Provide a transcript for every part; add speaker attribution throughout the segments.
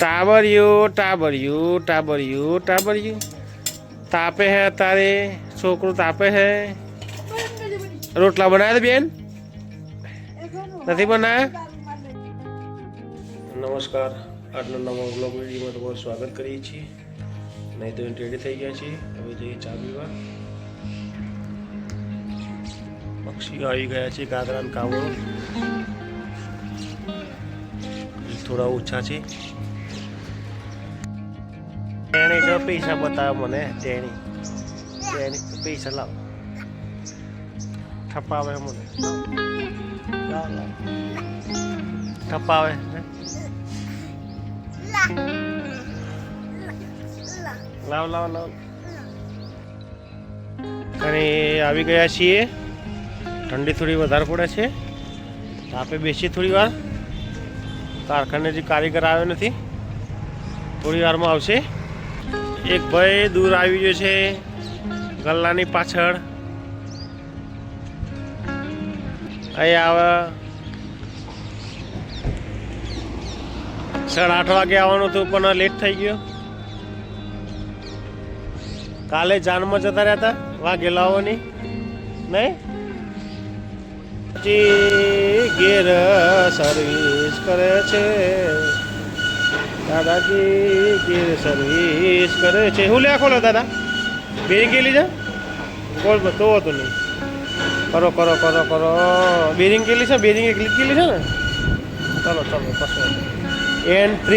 Speaker 1: टाबरियो तापे है तारे छोकरू तापे है रोटला बनाया बेन नहीं बनाया। नमस्कार आज नवा ब्लॉग वीडियो में तुम्हाરું स्वागत करिए છીએ। नहीं तो रेडी થઈ ગયા છીએ હવે જઈએ ચા પીવા। પક્ષીઓ આવી ગયા છે કાગડા ને કાવળો થોડા ઓછા છે। તેણી તો પૈસા બતાવ મને તેણી પૈસા લાવ ठपावे મને ठपावे लाव लाव लाव અને આવી ગયા છીએ। ઠંડી થોડી વધારે પડે છે તો આપણે બેસી થોડી વાર। કારખાને જે કારીગર આવ્યો નથી થોડી વારમાં આવશે। એક ભાઈ દૂર આવી ગયો છે ગલ્લાની પાછળ અહીં આવે 8:30 વાગે આવવાનું હતું પણ લેટ થઈ ગયો। કાલે જાનમાં જતા રહ્યા હતા વાઘેલાઓની નહીં ઘેર સર્વિસ કરે છે દાદાજી ઘેર સર્વિસ કરે છે। હું લે ખોલો દાદા બેરિંગ કે લીધા બોલ તો હતું નહીં કરો કરો કરો કરો બેરિંગ કે લીધા બેરિંગ એક લીધી લીધા ને ચલો ચલો કશો N3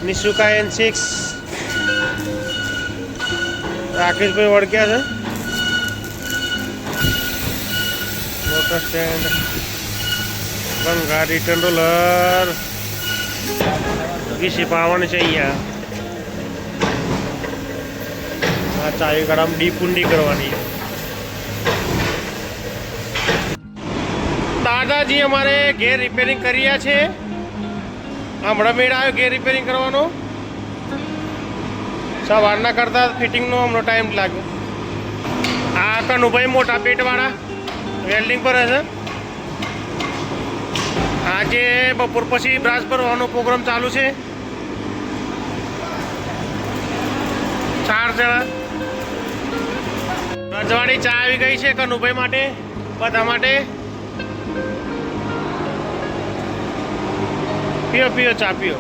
Speaker 1: નિશુકા N6 રાકેશભાઈ ઓળખ્યા છે મોટર સ્ટેન્ડ બંગાળી ટંડોલર વિશે પાવન છે અહીંયા। આ ચાવી ગાડામાં ડીપુંડી કરવાની। દાદાજી અમારે ઘેર રિપેરિંગ કરી રહ્યા છે। હમણાં મેળ આવ્યો ઘેર રિપેરિંગ કરવાનો સવારના કરતા ફિટિંગનો હમણાં ટાઈમ લાગ્યો। આ કનુભાઈ મોટા પેટવાળા વેલ્ડિંગ પર હશે। આજે બપોર પછી બ્રાસ ભરવાનો પ્રોગ્રામ ચાલુ છે। 4 જણા રજવાડી ચા આવી ગઈ છે કનુભાઈ માટે બધા માટે। પીઓ પીઓ ચા પીઓ।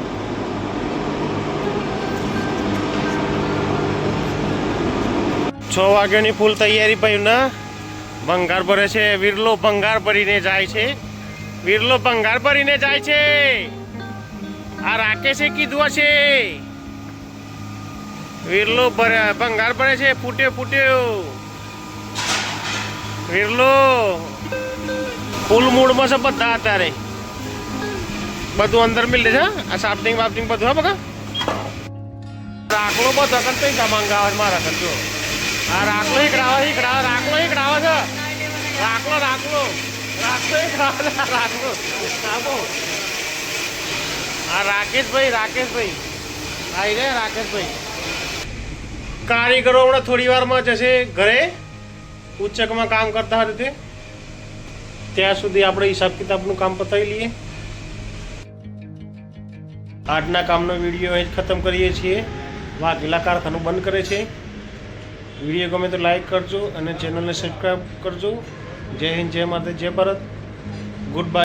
Speaker 1: છ વાગ્યાની ફૂલ તૈયારી ભાઈ ના ભંગાર ભરે છે। વિરલો ભંગાર ભરીને જાય છે વિરલો ભંગાર ભરીને જાય છે। આ રાકેશે કીધું હશે વિરલો ભંગાર ભરે છે। ફૂટ્યો ફૂટ્યો વિરલો ફૂલ મૂડમાં છે બધા અત્યારે બધું અંદર મિલ છે। આ સાફટિંગ વાફટિંગ બધું હા બકા રાખલો બધો કઈ મંગાવે મારા કરજો। આ રાખલો હીકડાવે રાખલો હીકડાવે છે રાખલો રાખલો રાખલો હીકડાવે રાખલો આપો। આ રાકેશભાઈ આવી ગયા રાકેશભાઈ। કારીગરો હમણાં થોડી વારમાં જશે ઘરે ઉચ્ચકમાં કામ કરતા હતા તે ત્યાં સુધી આપણે હિસાબ કિતાબનું કામ પતાવી લઈએ। આજના કામનો વિડીયો અહીં જ ખતમ કરીએ છીએ। વાઘેલા કારખાનું બંધ કરે છે। વિડીયો ગમે તો લાઈક કરજો અને ચેનલને સબસ્ક્રાઈબ કરજો। જય હિન્દ જય માતા જય ભારત ગુડ બાય।